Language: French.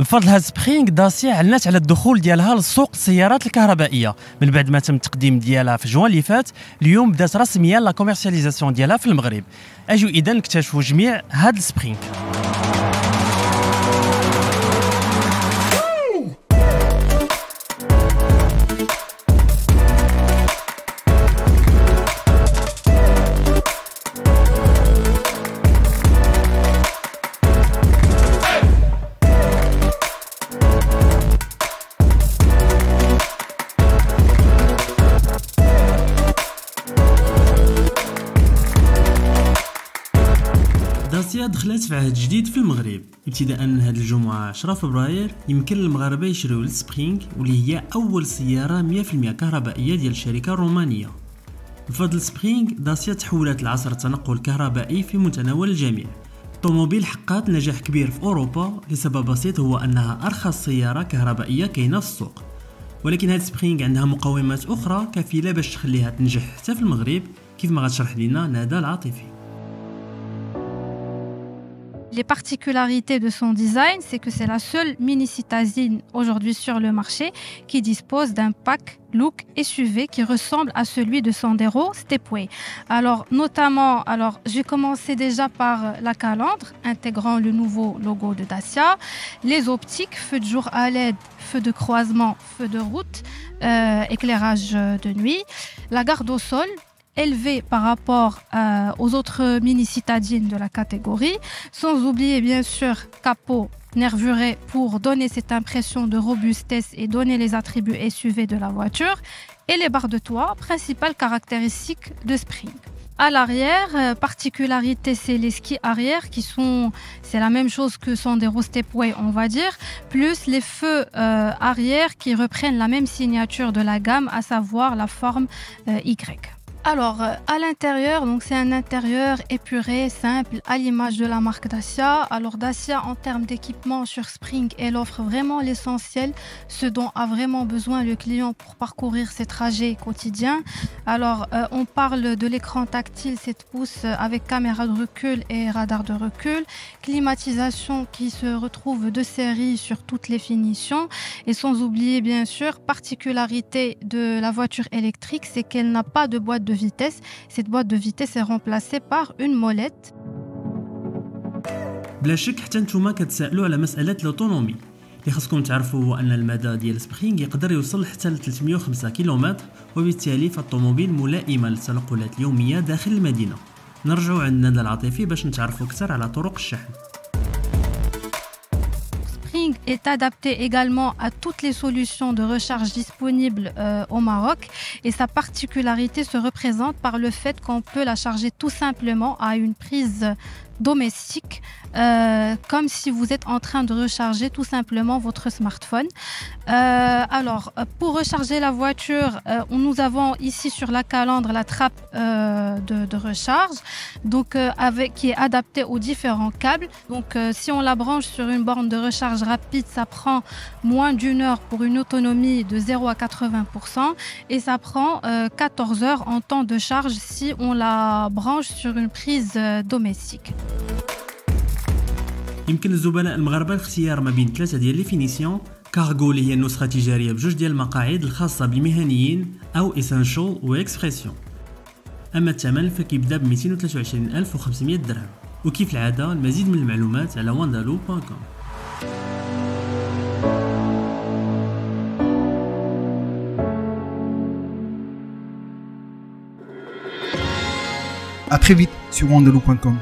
بفضل هاد سبرينغ داسيا علنات على الدخول ديالها للسوق السيارات الكهربائيه من بعد ما تم التقديم ديالها في جوان اللي فات. اليوم بدات رسميا لا كوميرسياليزاسيون ديالها في المغرب. اجيو اذا نكتشفوا جميع هاد السبرينغ. داسيا دخلت في عهد جديد في المغرب. ابتداء من هذه الجمعة 10 فبراير يمكن للمغاربة يشريو السبرينغ واللي هي أول سيارة 100% كهربائية ديال الشركة الرومانية. بفضل سبرينغ داسيا تحولت لعصر التنقل الكهربائي في متناول الجميع. الطوموبيل حققت نجاح كبير في أوروبا لسبب بسيط، هو أنها أرخص سيارة كهربائية كاينة في السوق. ولكن هاد سبرينغ عندها مقومات أخرى كفيلة باش تخليها تنجح حتى في المغرب، كيف ما غتشرح لنا ندى العاطفي. Les particularités de son design, c'est que c'est la seule mini-citadine aujourd'hui sur le marché qui dispose d'un pack look SUV qui ressemble à celui de Sandero Stepway. Alors, notamment, je vais commencer déjà par la calandre, intégrant le nouveau logo de Dacia, les optiques, feu de jour à LED, feu de croisement, feu de route, éclairage de nuit, la garde au sol, élevé par rapport aux autres mini-citadines de la catégorie, sans oublier bien sûr capot nervuré pour donner cette impression de robustesse et donner les attributs SUV de la voiture, et les barres de toit, principale caractéristique de Spring. À l'arrière, particularité, c'est les skis arrière c'est la même chose que Sandero Stepway, on va dire, plus les feux arrière qui reprennent la même signature de la gamme, à savoir la forme Y. Alors, à l'intérieur, donc c'est un intérieur épuré, simple, à l'image de la marque Dacia. Alors, Dacia, en termes d'équipement sur Spring, elle offre vraiment l'essentiel, ce dont a vraiment besoin le client pour parcourir ses trajets quotidiens. Alors, on parle de l'écran tactile 7 pouces avec caméra de recul et radar de recul, climatisation qui se retrouve de série sur toutes les finitions, et sans oublier bien sûr, particularité de la voiture électrique, c'est qu'elle n'a pas de boîte de vitesse. Cette boîte de vitesse est remplacée par une molette. بلا شك حتى نتوما كتسائلوا على مسألة الأوتونومي. اللي خاصكم تعرفوا هو أن المدى ديال سبرينغ يقدر يوصل حتى ل 305 كيلومتر، وبالتالي فالطوموبيل ملائمة للتنقلات اليومية داخل المدينة. نرجعوا عند ندى العاطفي باش نتعرفوا أكثر على طرق الشحن. Spring est adapté également à toutes les solutions de recharge disponibles au Maroc, et sa particularité se représente par le fait qu'on peut la charger tout simplement à une prise domestique, comme si vous êtes en train de recharger tout simplement votre smartphone. Alors, pour recharger la voiture, nous avons ici sur la calandre la trappe de recharge, donc qui est adaptée aux différents câbles. Donc, si on la branche sur une borne de recharge rapide, ça prend moins d'une heure pour une autonomie de 0 à 80%, et ça prend 14 heures en temps de charge si on la branche sur une prise domestique. يمكن للزبناء المغاربه الاختيار ما بين ثلاثه ديال لي فينيسيون: كارغو اللي هي النسخه التجاريه بجوج ديال المقاعد الخاصه بالمهنيين، او ايسانشال واكسبريسيون. اما الثمن فكيبدا ب 223500 درهم. وكيف العاده المزيد من المعلومات على wandaloo.com. À très vite sur wandaloo.com.